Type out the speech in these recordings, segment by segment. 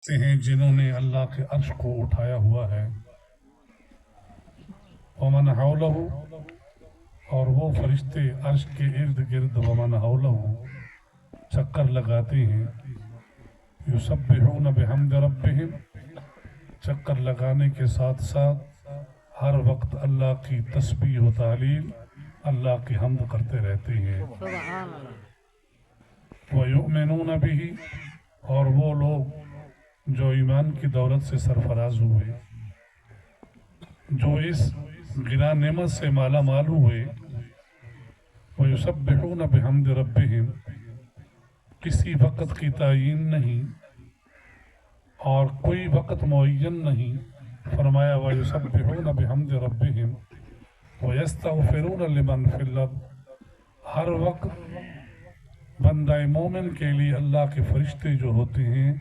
سے ہیں جنہوں نے اللہ کے عرش کو اٹھایا ہوا ہے، ومن حولہ، اور وہ فرشتے عرش کے ارد گرد ومن حولہ چکر لگاتے ہیں، یسبحون بحمد ربہم، چکر لگانے کے ساتھ ساتھ ہر وقت اللہ کی تسبیح و تعلیل، اللہ کی حمد کرتے رہتے ہیں۔ وَيُؤْمِنُونَ بِهِ، اور وہ لوگ جو ایمان کی دولت سے سرفراز ہوئے، جو اس گراں نعمت سے مالا مال ہوئے، وَيُسَبِّحُونَ بِحَمْدِ رَبِّهِمْ، کسی وقت کی تعین نہیں اور کوئی وقت معین نہیں، فرمایا وَيُسَبِّحُونَ بِحَمْدِ رَبِّهِمْ وَيَسْتَغْفِرُونَ لِمَنْ فِي الْأَرْضِ، ہر وقت بندہ مومن کے لیے اللہ کے فرشتے جو ہوتے ہیں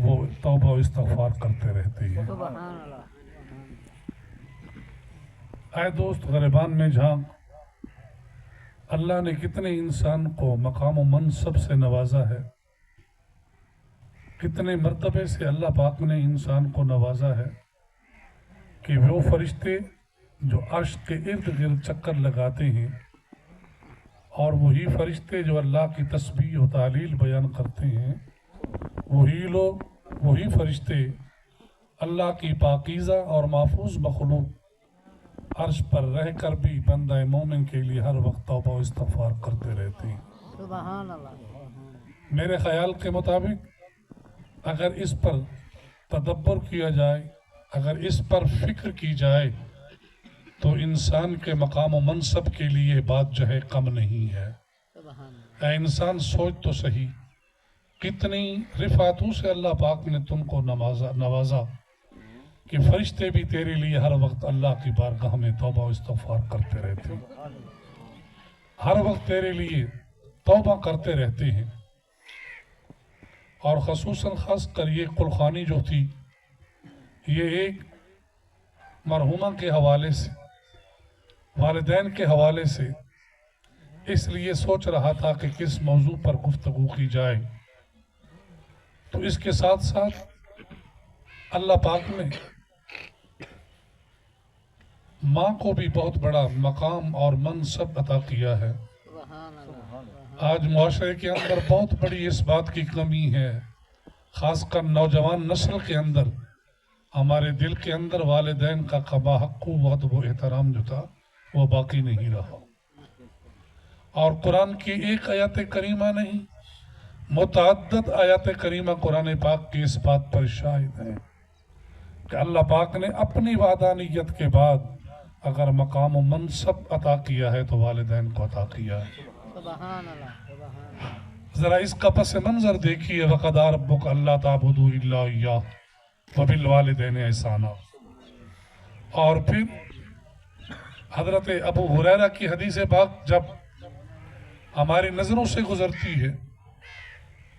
وہ توبہ و استغفار کرتے رہتے ہیں۔ اے دوست، غریبان میں جھانک، اللہ نے کتنے انسان کو مقام و منصب سے نوازا ہے، کتنے مرتبے سے اللہ پاک نے انسان کو نوازا ہے کہ وہ فرشتے جو عرش کے ارد گرد چکر لگاتے ہیں، اور وہی فرشتے جو اللہ کی تسبیح و تعلیل بیان کرتے ہیں، وہی لوگ، وہی فرشتے اللہ کی پاکیزہ اور محفوظ مخلوق عرش پر رہ کر بھی بندہ مومن کے لیے ہر وقت توبہ و استغفار کرتے رہتے ہیں۔ سبحان اللہ۔ میرے خیال کے مطابق اگر اس پر تدبر کیا جائے، اگر اس پر فکر کی جائے، تو انسان کے مقام و منصب کے لیے بات جو ہے کم نہیں ہے۔ اے انسان، سوچ تو صحیح، کتنی رفعتوں سے اللہ پاک نے تم کو نوازا کہ فرشتے بھی تیرے لیے ہر وقت اللہ کی بارگاہ میں توبہ و استغفار کرتے رہتے ہیں، ہر وقت تیرے لیے توبہ کرتے رہتے ہیں۔ اور خصوصاً خاص کر یہ قلخانی جو تھی، یہ ایک مرحومہ کے حوالے سے، والدین کے حوالے سے اس لیے سوچ رہا تھا کہ کس موضوع پر گفتگو کی جائے، تو اس کے ساتھ ساتھ اللہ پاک نے ماں کو بھی بہت بڑا مقام اور منصب عطا کیا ہے۔ آج معاشرے کے اندر بہت بڑی اس بات کی کمی ہے، خاص کر نوجوان نسل کے اندر، ہمارے دل کے اندر والدین کا قبا حق وقت وہ احترام جو تھا وہ باقی نہیں رہا۔ اور قرآن کی ایک آیت کریمہ نہیں، متعدد آیات کریمہ قرآن پاک کی اس بات پر شاہد ہے کہ اللہ پاک نے اپنی وحدانیت کے بعد اگر مقام و منصب عطا کیا ہے تو والدین کو عطا کیا ہے۔ سبحان اللہ۔ ذرا اس کا پس منظر دیکھیے، وَقَضَىٰ رَبُّكَ أَلَّا تَعْبُدُوا إِلَّا إِيَّاهُ وَبِالْوَالِدَيْنِ إِحْسَانًا، اور پھر حضرت ابو ہریرہ کی حدیث پاک جب ہماری نظروں سے گزرتی ہے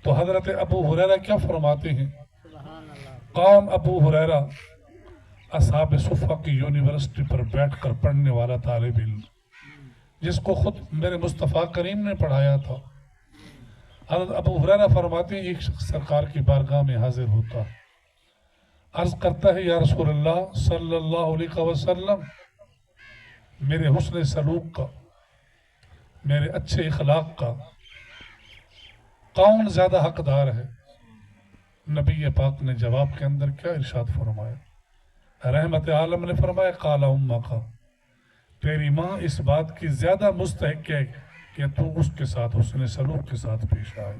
تو حضرت ابو ہریرہ کیا فرماتے ہیں؟ کون ابو ہریرہ؟ اصحاب صفہ کی یونیورسٹی پر بیٹھ کر پڑھنے والا طالب علم، جس کو خود میرے مصطفیٰ کریم نے پڑھایا تھا۔ حضرت ابو ہریرہ فرماتے ہیں ایک شخص سرکار کی بارگاہ میں حاضر ہوتا، عرض کرتا ہے یا رسول اللہ صلی اللہ علیہ وسلم، میرے حسن سلوک کا، میرے اچھے اخلاق کا کون زیادہ حقدار ہے؟ نبی پاک نے جواب کے اندر کیا ارشاد فرمایا؟ رحمت عالم نے فرمایا قال امک، تیری ماں اس بات کی زیادہ مستحق ہے کہ تو اس کے ساتھ حسن سلوک کے ساتھ پیش آئے۔